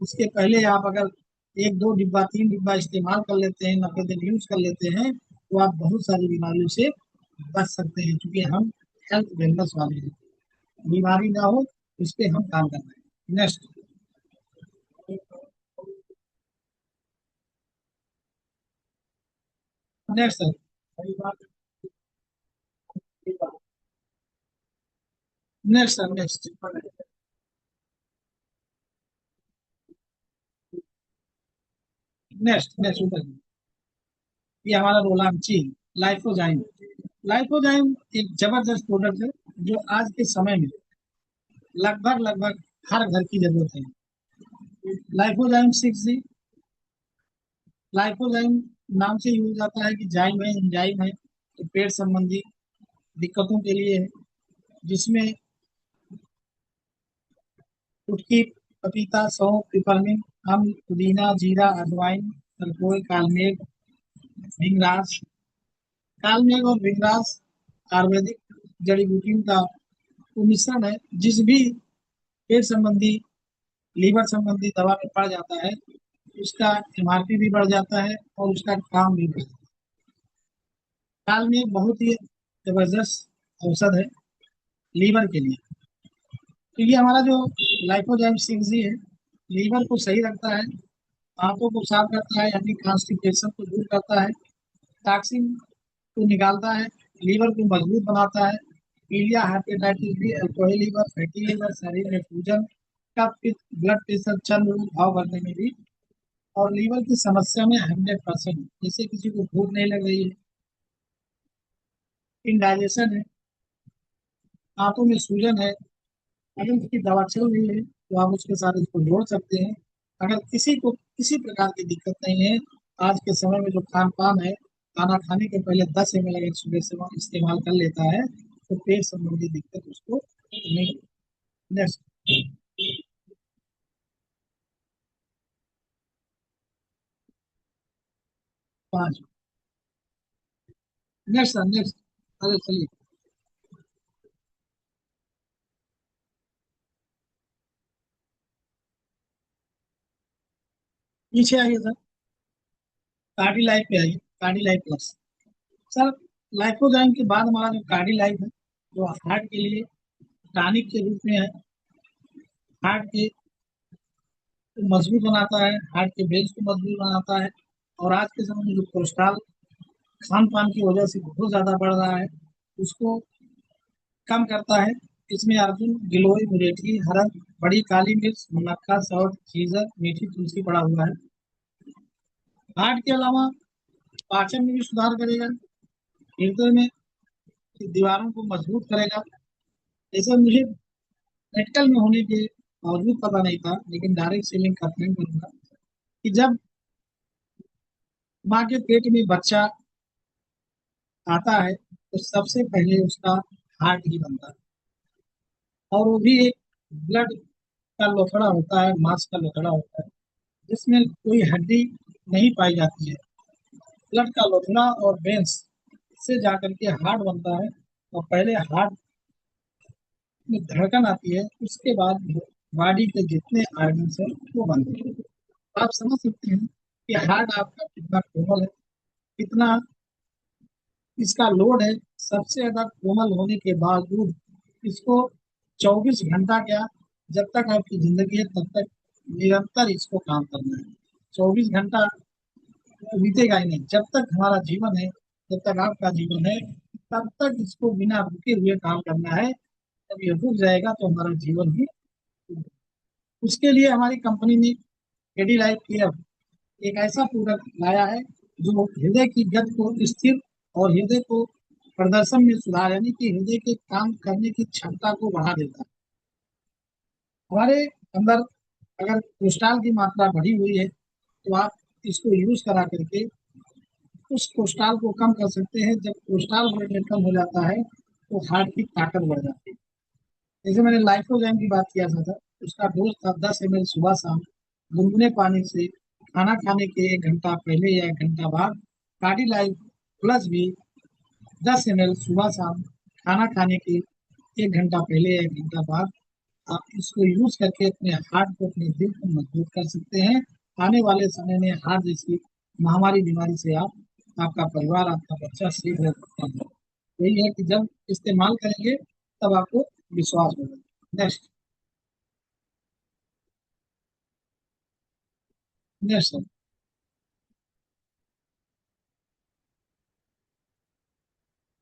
उसके पहले आप अगर 1 2 डिब्बा 3 डिब्बा इस्तेमाल कर लेते हैं, 90 दिन यूज कर लेते हैं तो आप बहुत सारी बीमारियों से बच सकते हैं। क्योंकि हम हेल्थ वेलनेस वाले हैं, बीमारी ना हो उस पर हम काम कर रहे हैं। Next next sir, next sir, next next next ऊपर ये हमारा रोलामची लाइफोजाइम। लाइफोजाइम एक जबरदस्त प्रोडक्ट है जो आज के समय में लगभग लगभग हर घर की जरूरत है। लाइफोजाइम 6G, लाइफोजाइम नाम से यूज आता है कि जाइम है, एंजाइम है, तो पेट संबंधी दिक्कतों के लिए है। जिसमें कुटकी, पपीता, सौंफ, पिपरमिंट, अम्ल, पुदीना, जीरा, अजवाइन, तरकोल, कालमेघ, भिंगराज। कालमेघ और भिंगराज आयुर्वेदिक जड़ी बूटियों का वो मिश्रण है। जिस भी पेट संबंधी, लीवर संबंधी दवा में पड़ जाता है उसका एमआरपी भी बढ़ जाता है और उसका काम भी बढ़ जाता है। काल में एक बहुत ही जबरदस्त औषध है लीवर के लिए। तो ये हमारा जो लाइफोजाइम 6G है, लीवर को सही रखता है, आंतों को साफ करता है यानी कॉन्स्टिपेशन को दूर करता है, टॉक्सिन को निकालता है, लीवर को मजबूत बनाता है, पीलिया, hepatitis B, alcohol liver, fatty liver, शरीर में सूजन, कफ, पित्त, ब्लड प्रेशर, चर्म रोग, घाव भरने में भी, और लीवर की समस्या में 100%। जैसे किसी को भूख नहीं लग रही है, इंडाइजेशन है, आंतों में सूजन है, अगर उसकी दवा चल रही है तो आप उसके साथ इसको जोड़ सकते हैं। अगर किसी को किसी प्रकार की दिक्कत नहीं है, आज के समय में जो खान पान है, खाना खाने के पहले 10 ml अगर सुबह से इस्तेमाल कर लेता है तो पेट संबंधी दिक्कत उसको नहीं। Next 5, next sir, next. अरे चलिए पीछे आइए सर, कार्डी लाइफ पे आइए, कार्डी लाइफ प्लस। सर, लाइफोजाइम के बाद हमारा जो कार्डी लाइफ है जो हार्ट के लिए टॉनिक के रूप में है, हार्ट के मजबूत बनाता है, हार्ट के बेल्स को मजबूत बनाता है। और आज के समय में जो कोलेस्ट्रॉल खान पान की वजह से बहुत ज्यादा बढ़ रहा है उसको कम करता है। इसमें अर्जुन, गिलोय, मुलेठी, हरद, बड़ी काली मिर्च, मुनक्का, सौंठ, जीरा, मीठी तुलसी पड़ा हुआ है। हार्ट के अलावा पाचन में भी सुधार करेगा, हृदय में दीवारों को मजबूत करेगा। जैसे मुझे मेडिकल में होने के बावजूद पता नहीं था, लेकिन डायरेक्ट से लिंक करने करूंगा कि जब माँ के पेट में बच्चा आता है तो सबसे पहले उसका हार्ट ही बनता है, और वो भी एक ब्लड का लोथड़ा होता है, मांस का लोथड़ा होता है, जिसमें कोई हड्डी नहीं पाई जाती है। ब्लड का लोथड़ा और वेंस से जाकर के हार्ट बनता है, और पहले हार्ट में धड़कन आती है, उसके बाद बॉडी के जितने आर्गन्स हैं वो बनते हैं। आप समझ सकते हैं कि हार्ट आपका कितना कोमल है, कितना इसका लोड है। सबसे ज्यादा कोमल होने के बावजूद इसको 24 घंटा क्या, जब तक आपकी जिंदगी है तब तक निरंतर इसको काम करना है। 24 घंटा बीतेगा ही नहीं, जब तक हमारा जीवन है, जब तक आपका जीवन है, तब तक इसको बिना रुके हुए काम करना है। जब ये रुक जाएगा तो हमारा जीवन ही, उसके लिए हमारी कंपनी ने एडी लाइफ केयर एक ऐसा प्रोडक्ट लाया है जो हृदय की गति को स्थिर और हृदय को प्रदर्शन में सुधार, यानी कि हृदय के काम करने की क्षमता को बढ़ा देता है। हमारे अंदर अगर कोलेस्ट्रॉल की मात्रा बढ़ी हुई है तो आप इसको यूज करा करके उस कोलेस्ट्रॉल को कम कर सकते हैं। जब कोलेस्ट्रॉल ब्लड में कम हो जाता है तो हार्ट की ताकत बढ़ जाती है। जैसे मैंने लाइफोजैम की बात किया था, उसका डोज था 10 ml सुबह शाम, गुनगुने पानी से खाना खाने के 1 घंटा पहले या 1 घंटा बाद। कार्डी लाइफ प्लस भी 10 ml सुबह शाम, खाना खाने के 1 घंटा पहले या 1 घंटा बाद। आप इसको यूज करके अपने हार्ट को, अपने दिल को मजबूत कर सकते हैं। आने वाले समय में हार्ट जैसी महामारी बीमारी से आप, आपका परिवार, आपका बच्चा सेफ रह सकता है। यही है कि जब इस्तेमाल करेंगे तब आपको विश्वास होगा। नेक्स्ट। Next sir.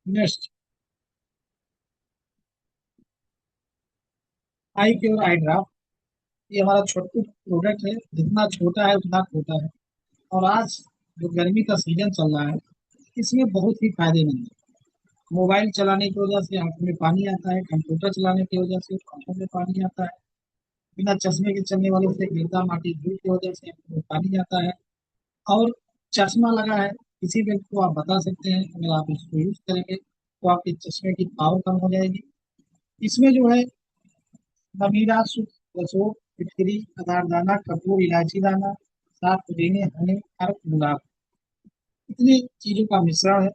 नेक्स्ट। आई क्योर आई ड्रॉप, ये हमारा छोटू प्रोडक्ट है, जितना छोटा है उतना खोटा है। और आज जो गर्मी का सीजन चल रहा है, इसमें बहुत ही फायदेमंद है। मोबाइल चलाने की वजह से आंखों में पानी आता है, कंप्यूटर चलाने की वजह से आंखों में पानी आता है, बिना चश्मे के चलने वाले से गिरदा माटी धूल की वजह से आंखों में पानी आता है। और चश्मा लगा है किसी व्यक्ति को, आप बता सकते हैं अगर आप इसको यूज करेंगे तो आपके चश्मे की पावर कम हो जाएगी। इसमें जो है मदिरा, सूप, अशोक, फिटकरी, अनारदाना, कपूर, इलायची दाना, 7 पुदीने, हनी, अर्क, गुलाब, इतनी चीजों का मिश्रण है।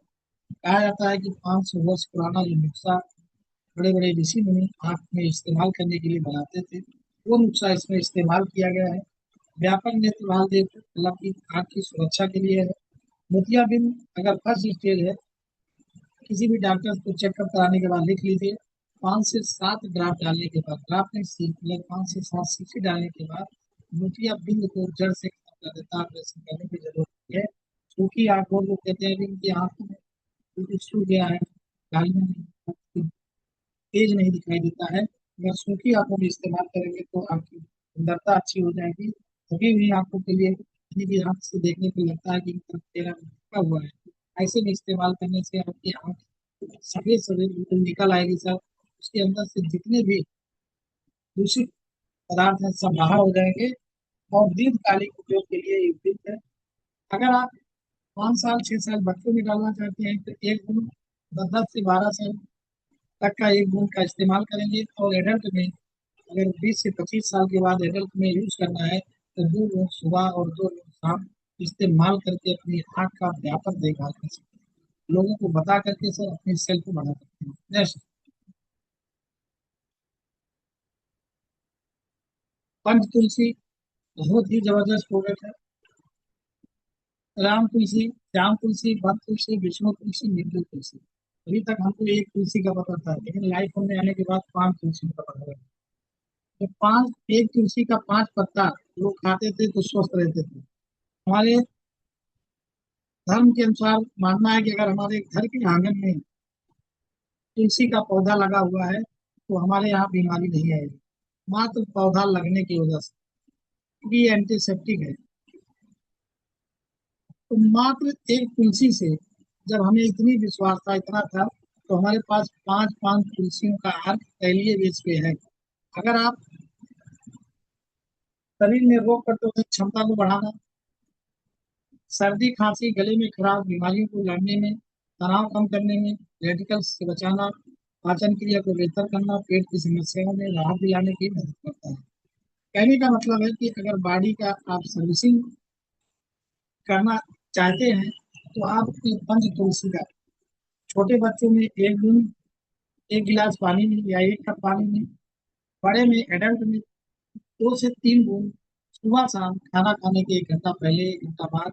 कहा जाता है कि 500 वर्ष पुराना जो नुस्खा बड़े बड़े ऋषि मुनि आंख में इस्तेमाल करने के लिए बनाते थे, वो नुस्खा इसमें इस्तेमाल किया गया है। व्यापक नेत्रभाल देख, मतलब की आंख की सुरक्षा के लिए है। मोतियाबिंद अगर फर्स्ट स्टेज है, किसी भी डॉक्टर को चेकअप कराने के बाद लिख लीजिए। 5 से 7 डालने के बाद, ड्राप में मतलब 5 से 7 डालने के बाद मोतियाबिंद को जड़ से खत्म कर देता है। ऑपरेशन करने की जरूरत नहीं है। क्योंकि आप लोग कहते हैं कि इनकी आंख में कुछ सूख गया है, गालियाँ नहीं, तेज नहीं दिखाई देता है। अगर सूखी आंखों में इस्तेमाल करेंगे तो आपकी सुंदरता अच्छी हो जाएगी। थकी हुई आंखों के लिए, किसी की आंख से देखने को लगता है कि इनका चेहरा थका हुआ है, ऐसे में इस्तेमाल करने से आपकी आंख सफेद सफेद बिल्कुल निकल आएगी सर। उसके अंदर से जितने भी दूषित पदार्थ हैं सब बाहर हो जाएंगे, और दीर्घकालिक उपयोग के लिए ये उपयुक्त है। अगर आप 5 साल 6 साल बच्चों में डालना चाहते हैं तो एक बूंद, 10 से 12 साल तक का एक बूंद का इस्तेमाल करेंगे। और एडल्ट में अगर 20 से 25 साल के बाद एडल्ट में यूज करना है तो 2 बूंद सुबह और 2 बूंद शाम इस्तेमाल करके अपनी आँख का व्यापक देखभाल कर सकते हैं। लोगों को बता करके सर अपनी सेल्फ को बढ़ा सकते हैं। नेक्स्ट। पंच तुलसी बहुत ही जबरदस्त प्रोडक्ट है। राम तुलसी, श्याम तुलसी, वन तुलसी, विष्णु तुलसी, मृत्यु तुलसी। अभी तक हमको एक तुलसी का पता था, लेकिन लाइफ में आने के बाद 5 तुलसी का पता लगा। तो पांच, एक तुलसी का 5 पत्ता लोग खाते थे तो स्वस्थ रहते थे। हमारे धर्म के अनुसार मानना है कि अगर हमारे घर के आंगन में तुलसी का पौधा लगा हुआ है तो हमारे यहाँ बीमारी नहीं आएगी, मात्र पौधा लगने की वजह से, क्योंकि ये एंटीसेप्टिक है। तो मात्र एक तुलसी से जब हमें इतनी विश्वास था, इतना था, तो हमारे पास पांच पांच तुलसियों का अर्क तैलीय बेस पे है। अगर आप शरीर में रोग प्रतिरोधक क्षमता को बढ़ाना, सर्दी खांसी गले में खराब बीमारियों को लड़ने में, तनाव कम करने में, रेडिकल्स से बचाना, पाचन क्रिया को बेहतर करना, पेट की समस्याओं में राहत दिलाने की मदद करता है। कहने का मतलब है कि अगर बॉडी का आप सर्विसिंग करना चाहते हैं, तो आप पंच तुलसी का छोटे बच्चों में एक दिन एक गिलास पानी में या एक कप पानी में, बड़े में एडल्ट में 2 से 3 बूंद सुबह शाम खाना खाने के 1 घंटा पहले 1 घंटा बाद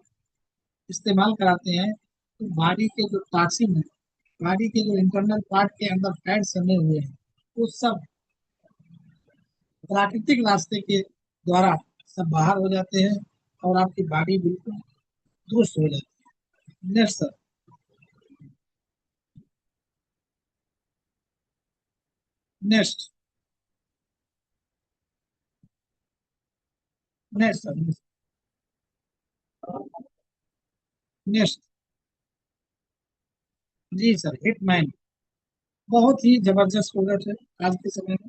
इस्तेमाल कराते हैं, तो बॉडी के जो टॉक्सिन है, बॉडी के जो इंटरनल पार्ट के अंदर फैट जमे हुए हैं, वो सब प्राकृतिक रास्ते के द्वारा सब बाहर हो जाते हैं और आपकी बॉडी बिल्कुल दुरुस्त हो जाती है। Next sir. Next. Next sir. Next. जी सर, हिटमैन बहुत ही जबरदस्त प्रोडक्ट है आज के समय में।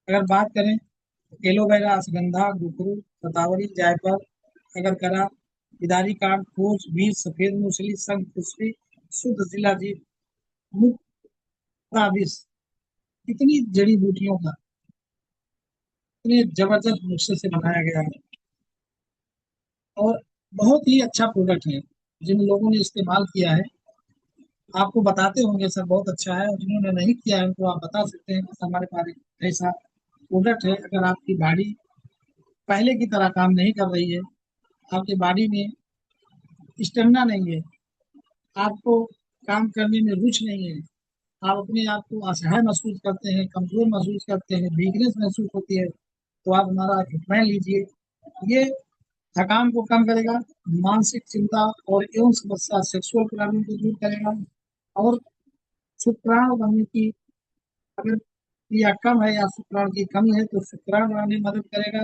अगर बात करें तो एलोवेरा, अश्वगंधा, गुफरू, शतावरी, जायफल, अगर करा, गिदारी कांड, फूस, बीज, सफेद मूसली, शंख पुष्पी, शुद्ध शिलाजीत, मुक्ता विष, इतनी जड़ी बूटियों का इतने जबरदस्त नुस्खे से बनाया गया है और बहुत ही अच्छा प्रोडक्ट है। जिन लोगों ने इस्तेमाल किया है आपको बताते होंगे सर बहुत अच्छा है, और जिन्होंने नहीं किया है उनको आप बता सकते हैं कि हमारे पास एक ऐसा प्रोडक्ट है। अगर आपकी बॉडी पहले की तरह काम नहीं कर रही है, आपकी बॉडी में स्टेमिना नहीं है, आपको काम करने में रुचि नहीं है, आप अपने आप को असहाय महसूस करते हैं, कमजोर महसूस करते हैं, वीकनेस महसूस होती है, तो आप हमारा हिटमैन लीजिए। ये थकान को कम करेगा, मानसिक चिंता और एवं समस्या सेक्सुअल प्रॉब्लम को दूर करेगा, और शुक्राणु बनने की अगर क्रिया कम है या शुक्राणु की कमी है तो शुक्राणु बनाने में मदद करेगा,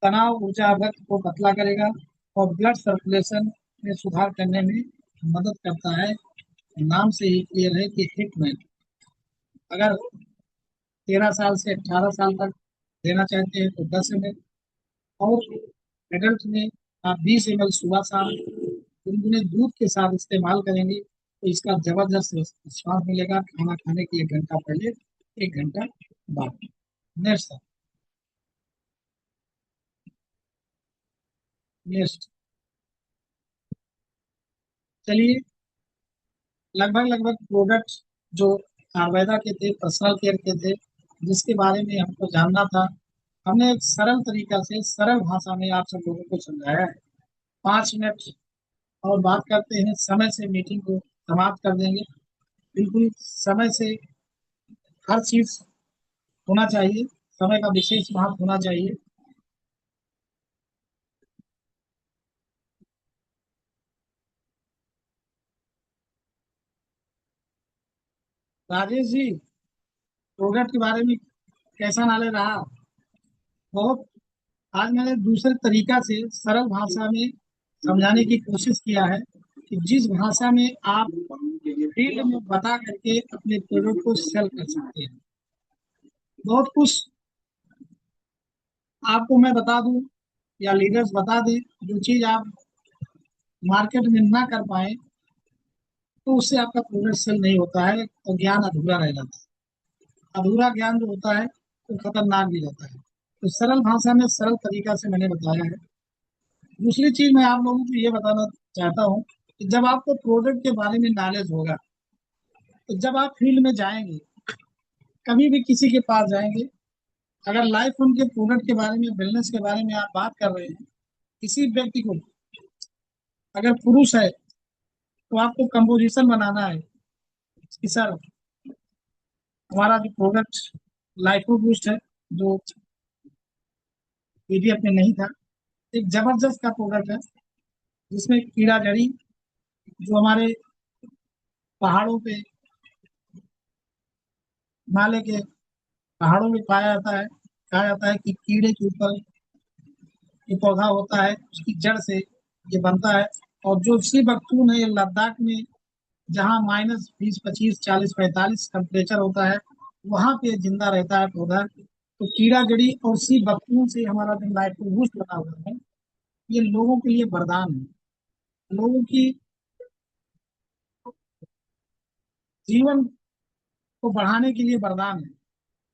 तनाव ऊर्जा रक्त को पतला करेगा और ब्लड सर्कुलेशन में सुधार करने में मदद करता है। नाम से ही क्लियर है कि हिटमैन। अगर 13 साल से 18 साल तक देना चाहते हैं तो 10 ml, और एडल्ट में आप 20 ml सुबह शाम गुनगुने दूध के साथ इस्तेमाल करेंगे तो इसका जबरदस्त स्वाद मिलेगा, खाना खाने के 1 घंटा पहले 1 घंटा बाद। नेक्स्ट। नेक्स्ट। चलिए, लगभग लगभग प्रोडक्ट जो आयुर्वेदा के थे, पर्सनल केयर के थे, जिसके बारे में हमको जानना था, हमने एक सरल तरीका से सरल भाषा में आप सब लोगों को समझाया है। 5 मिनट और बात करते हैं, समय से मीटिंग को समाप्त कर देंगे। बिल्कुल समय से हर चीज होना चाहिए, समय का विशेष महत्व होना चाहिए। राजेश जी, प्रोडक्ट के बारे में कैसा नॉलेज रहा? बहुत। आज मैंने दूसरे तरीका से सरल भाषा में समझाने की कोशिश किया है कि जिस भाषा में आप फील्ड में बता करके अपने प्रोडक्ट को सेल कर सकते हैं। बहुत कुछ आपको मैं बता दूं या लीडर्स बता दें, जो चीज आप मार्केट में ना कर पाए, तो उससे आपका प्रोडक्ट सेल नहीं होता है और ज्ञान अधूरा रह जाता है। अधूरा ज्ञान जो होता है वो खतरनाक भी होता है। तो सरल भाषा में सरल तरीका से मैंने बताया है। दूसरी चीज मैं आप लोगों को ये बताना चाहता हूँ कि जब आपको प्रोडक्ट के बारे में नॉलेज होगा, तो जब आप फील्ड में जाएंगे, कभी भी किसी के पास जाएंगे, अगर लाइफ उनके प्रोडक्ट के बारे में, बिजनेस के बारे में आप बात कर रहे हैं, किसी व्यक्ति को, अगर पुरुष है तो आपको कंपोजिशन बनाना है कि सर हमारा जो प्रोडक्ट लाइफो बूस्ट है, जो पीडीएफ में नहीं था, एक जबरदस्त का प्रोडक्ट है जिसमें कीड़ा जड़ी, जो हमारे पहाड़ों पे, हिमालय के पहाड़ों में पाया जाता है। कहा जाता है कि कीड़े के ऊपर ये पौधा होता है, उसकी जड़ से ये बनता है। और जो सी बख्तून है, ये लद्दाख में जहाँ -20, 25, 40, 45 टेम्परेचर होता है, वहाँ पे जिंदा रहता है पौधा। तो कीड़ा जड़ी और सी बख्तून से हमारा जो लाइफ बूस्ट बना हुआ है, ये लोगों के लिए वरदान है। लोगों की जीवन को बढ़ाने के लिए वरदान है।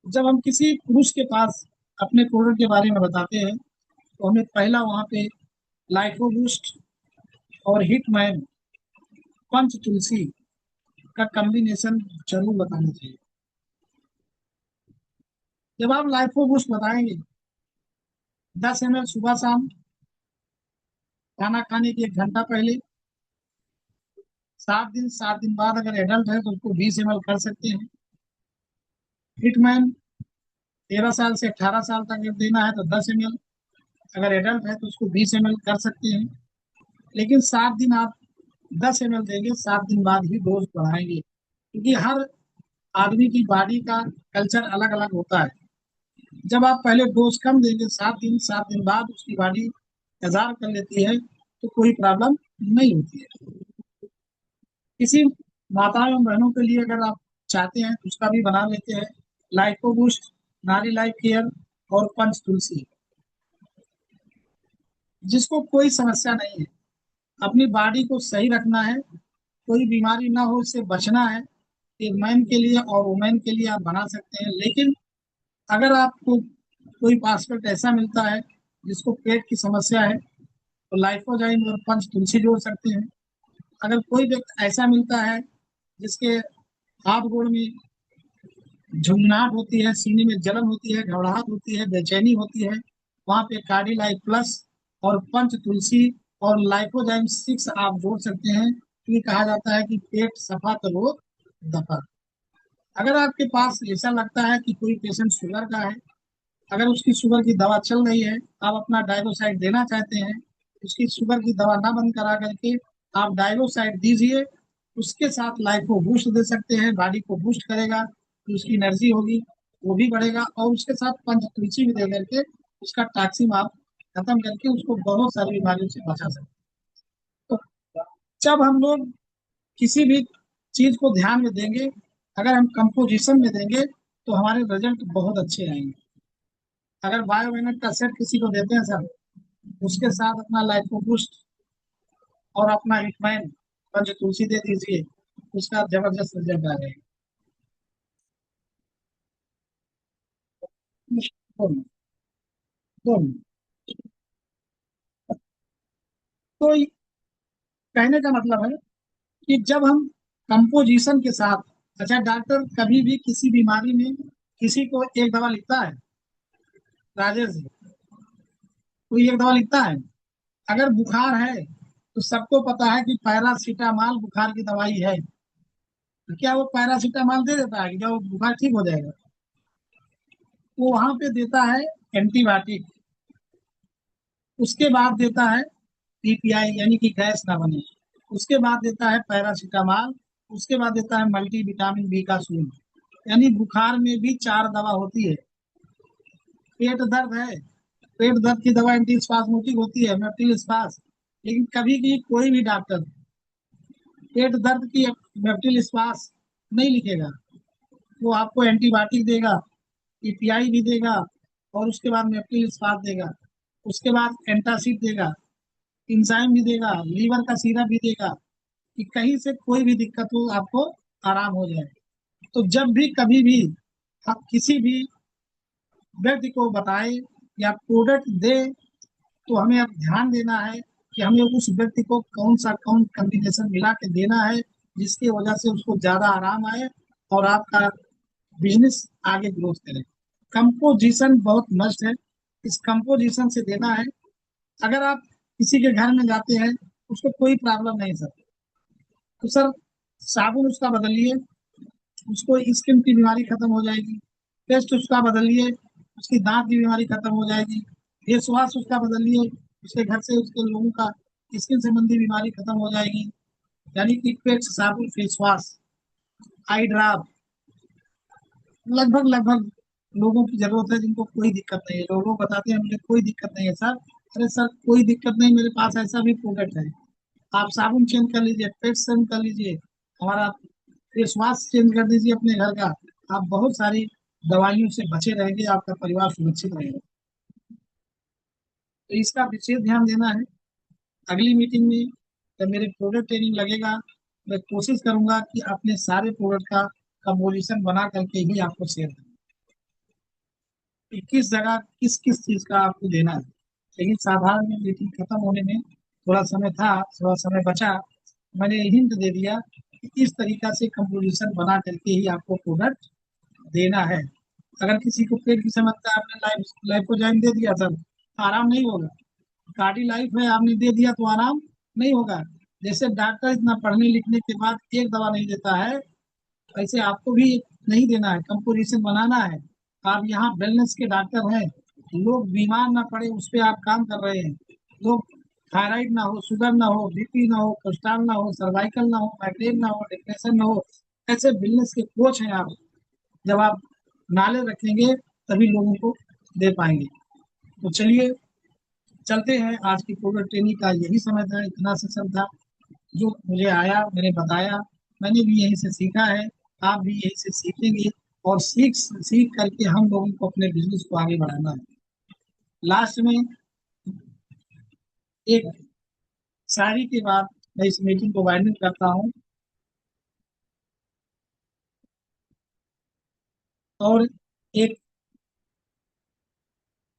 जब हम किसी पुरुष के पास अपने प्रोडक्ट के बारे में बताते हैं, तो हमें पहला वहाँ पे लाइफो बूस्ट और हिटमैन पंच तुलसी का कॉम्बिनेशन जरूर बताना चाहिए। जब आप लाइफो बूस्ट बताएंगे, 10 ml सुबह शाम, खाना खाने के 1 घंटा पहले, 7 दिन बाद अगर एडल्ट है तो उसको 20 ml कर सकते हैं। हिटमैन 13 साल से 18 साल तक अगर देना है तो 10 ml, अगर एडल्ट है तो उसको 20 ml कर सकते हैं। लेकिन 7 दिन आप 10 ml देंगे, 7 दिन बाद ही डोज बढ़ाएंगे, क्योंकि हर आदमी की बॉडी का कल्चर अलग अलग होता है। जब आप पहले डोज कम देंगे, 7 दिन बाद उसकी बॉडी हजार कर लेती है, तो कोई प्रॉब्लम नहीं होती है। किसी माताओं एवं बहनों के लिए अगर आप चाहते हैं तो उसका भी बना लेते हैं। लाइफो बूस्ट, नारी लाइफ केयर और पंच तुलसी। जिसको कोई समस्या नहीं है, अपनी बॉडी को सही रखना है, कोई बीमारी ना हो, इससे बचना है, ये मैन के लिए और वुमेन के लिए आप बना सकते हैं। लेकिन अगर आपको कोई पासपोर्ट ऐसा मिलता है जिसको पेट की समस्या है, तो लाइफोजाइम और पंच तुलसी जोड़ सकते हैं। अगर कोई व्यक्ति ऐसा मिलता है जिसके हाथ गोड़ में झुंझुनाहट होती है, सीने में जलन होती है, घबराहट होती है, बेचैनी होती है, वहाँ पे कार्डी लाइफ प्लस और पंच तुलसी और लाइफोजाइम 6 आप जोड़ सकते हैं। ये कहा जाता है कि पेट सफा तो रोग दफा। अगर आपके पास ऐसा लगता है कि कोई पेशेंट शुगर का है, अगर उसकी शुगर की दवा चल रही है, आप अपना डायलोसाइड देना चाहते हैं, उसकी शुगर की दवा ना बंद करा करके आप डायलोसाइड दीजिए। उसके साथ लाइफ को बूस्ट दे सकते हैं, बॉडी को बूस्ट करेगा, तो उसकी एनर्जी होगी वो भी बढ़ेगा। और उसके साथ पंच तुलसी भी दे करके उसका टॉक्सिन आप खत्म करके उसको बहुत सारी बीमारियों से बचा सकते हैं। तो जब हम लोग किसी भी चीज को ध्यान में देंगे, अगर हम कंपोजिशन में देंगे, तो हमारे रिजल्ट बहुत अच्छे आएंगे। अगर बायोमिनट का सेट किसी को देते हैं सर, उसके साथ अपना लाइफो बूस्ट और अपना हिटमैन पंच तुलसी दे दीजिए, उसका जबरदस्त रिजल्ट आ जाएगा। दोनों दोनों। तो कहने का मतलब है कि जब हम कंपोजिशन के साथ, अच्छा डॉक्टर कभी भी किसी बीमारी में किसी को एक दवा लिखता है, राजेश जी, कोई एक दवा लिखता है। अगर बुखार है तो सबको पता है कि पैरासीटामॉल बुखार की दवाई है, तो क्या वो पैरासीटामॉल दे देता है कि क्या वो बुखार ठीक हो जाएगा? वो वहां पे देता है एंटीबायोटिक, उसके बाद देता है पीपीआई यानी कि गैस ना बने, उसके बाद देता है पैरासीटामॉल, उसके बाद देता है मल्टी विटामिन बी का सून। यानी बुखार में भी 4 दवा होती है। पेट दर्द है, पेट दर्द की दवा एंटी स्पास्मोटिक होती है, मेप्टिल स्पास। लेकिन कभी भी कोई भी डॉक्टर पेट दर्द की मेप्टिल स्पास नहीं लिखेगा। वो आपको एंटीबायोटिक देगा, पीपीआई भी देगा, और उसके बाद मेप्टिल स्पास देगा, उसके बाद एंटासिड देगा, इंजाइम भी देगा, लीवर का सीरप भी देगा, कि कहीं से कोई भी दिक्कत हो आपको आराम हो जाए। तो जब भी कभी भी आप किसी भी व्यक्ति को बताए या प्रोडक्ट दे, तो हमें अब ध्यान देना है कि हमें उस व्यक्ति को कौन कॉम्बिनेशन मिला के देना है, जिसकी वजह से उसको ज्यादा आराम आए और आपका बिजनेस आगे ग्रोथ करे। कंपोजिशन बहुत मस्ट है, इस कंपोजिशन से देना है। अगर आप किसी के घर में जाते हैं, उसको कोई प्रॉब्लम नहीं सर, तो सर साबुन उसका बदलिए, उसको स्किन की बीमारी खत्म हो जाएगी। पेस्ट उसका बदलिए, उसकी दांत की बीमारी खत्म हो जाएगी। फेस वॉश उसका बदलिए, उसके घर से उसके लोगों का स्किन संबंधी बीमारी खत्म हो जाएगी। यानी कि पेस्ट साबुन, फेस वॉश, आई ड्रॉप, लगभग लगभग लोगों की जरूरत है जिनको कोई दिक्कत नहीं है। लोग बताते हैं मुझे कोई दिक्कत नहीं है सर। अरे सर कोई दिक्कत नहीं, मेरे पास ऐसा भी प्रोडक्ट है। आप साबुन चेंज कर लीजिए, पेस्ट चेंज कर लीजिए, हमारा फेस वॉश चेंज कर दीजिए अपने घर का। आप बहुत सारी दवाइयों से बचे रहेंगे, आपका परिवार सुरक्षित रहेगा। तो इसका विशेष ध्यान देना है। अगली मीटिंग में जब मेरे प्रोडक्ट ट्रेनिंग लगेगा, मैं कोशिश करूंगा कि अपने सारे प्रोडक्ट का कंपोजिशन बना करके ही आपको शेयर करूँ कि किस जगह किस किस चीज का आपको देना है। लेकिन साधारण में मीटिंग खत्म होने में थोड़ा समय था, थोड़ा समय बचा, मैंने हिंट दे दिया कि इस तरीका से कंपोजिशन बना करके ही आपको प्रोडक्ट देना है। अगर किसी को पेट की समस्या है, आपने लाइफ लाइफ को ज्वाइन दे दिया सर, आराम नहीं होगा। गाड़ी लाइफ है आपने दे दिया तो आराम नहीं होगा। जैसे डॉक्टर इतना पढ़ने लिखने के बाद एक दवा नहीं देता है, ऐसे आपको भी नहीं देना है, कंपोजिशन बनाना है। आप यहाँ वेलनेस के डॉक्टर हैं, लोग बीमार ना पड़े उस पर आप काम कर रहे हैं। लोग थायराइड ना हो, शुगर ना हो, बीपी ना हो, कोलेस्ट्रॉल ना हो, सर्वाइकल ना हो, माइग्रेन ना हो, डिप्रेशन ना हो, ऐसे वेलनेस के कोच हैं आप। जब आप नाले रखेंगे तभी लोगों को दे पाएंगे। तो चलिए चलते हैं। आज की प्रोडक्ट ट्रेनिंग का यही समय था, इतना सेशन था जो मुझे आया, मैंने बताया। मैंने भी यहीं से सीखा है, आप भी यहीं से सीखेंगे। और सीख सीख करके हम लोगों को अपने बिजनेस को आगे बढ़ाना है। लास्ट में एक शायरी के बाद मैं इस मीटिंग को वाइंडिंग करता हूँ। और एक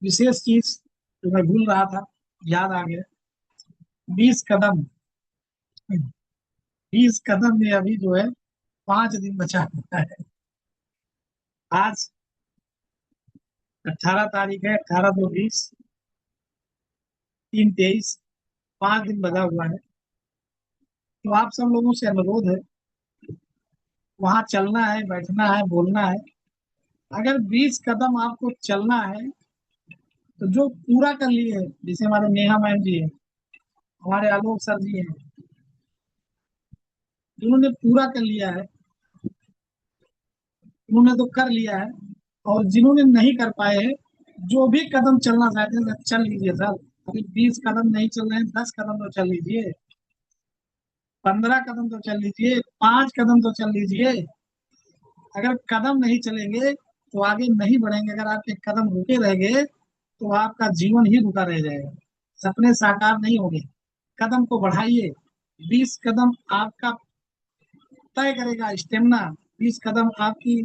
विशेष चीज जो मैं भूल रहा था, याद आ गया। 20 कदम, 20 कदम में अभी जो है 5 दिन बचा हुआ है। आज 18 तारीख है, 18 2 20, 3 23, 5 दिन बचा हुआ है। तो आप सब लोगों से अनुरोध है, वहां चलना है, बैठना है, बोलना है। अगर 20 कदम आपको चलना है तो जो पूरा कर लिए है, जैसे हमारे नेहा मैम जी है, हमारे आलोक सर जी हैं, जिन्होंने पूरा कर लिया है, उन्होंने तो कर लिया है। और जिन्होंने नहीं कर पाए हैं, जो भी कदम चलना चाहते हैं चल लीजिए सर। अभी 20 कदम नहीं चल रहे हैं, 10 कदम तो चल लीजिए, 15 कदम तो चल लीजिए, 5 कदम तो चल लीजिए। अगर कदम नहीं चलेंगे तो आगे नहीं बढ़ेंगे। अगर आपके कदम रुके रह गए तो आपका जीवन ही रुका रह जाएगा, सपने साकार नहीं होंगे। कदम को बढ़ाइए। 20 कदम आपका तय करेगा स्टेमिना, 20 कदम आपकी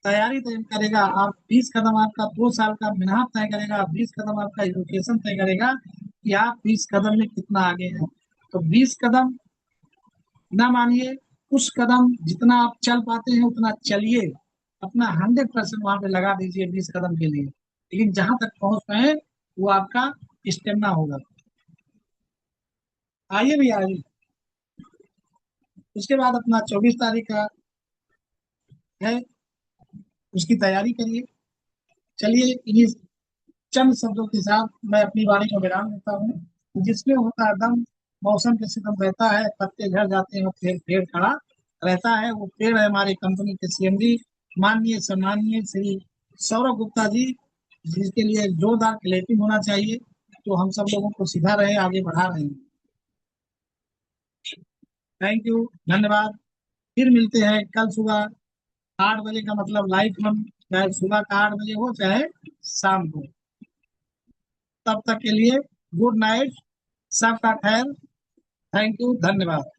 तैयारी तय करेगा। आप 20 कदम आपका 2 साल का मेहनत तय करेगा, 20 कदम आपका एजुकेशन तय करेगा कि आप 20 कदम में कितना आगे हैं। तो 20 कदम ना मानिए, कुछ कदम जितना आप चल पाते हैं उतना चलिए। अपना 100% वहां पे लगा दीजिए 20 कदम के लिए। लेकिन जहां तक पहुंच पाए वो आपका स्टेमिना होगा। आइए भी आइए। उसके बाद अपना 24 तारीख का है, उसकी तैयारी करिए। चलिए इन्हीं चंद शब्दों के साथ मैं अपनी वाणी को विराम देता हूँ। जिसमें होता है दम, मौसम के सितम रहता है, पत्ते झड़ जाते हैं, फिर पेड़ खड़ा रहता है। वो पेड़ है हमारी कंपनी के सीएमडी माननीय सम्माननीय श्री सौरभ गुप्ता जी, जिसके लिए एक जोरदार क्लैपिंग होना चाहिए। तो हम सब लोगों को सीधा रहे, आगे बढ़ा रहे हैं। थैंक यू, धन्यवाद। फिर मिलते हैं कल सुबह 8 बजे का मतलब लाइव हम, चाहे सुबह का 8 बजे हो चाहे शाम को। तब तक के लिए गुड नाइट, सबका खैर। थैंक यू, धन्यवाद।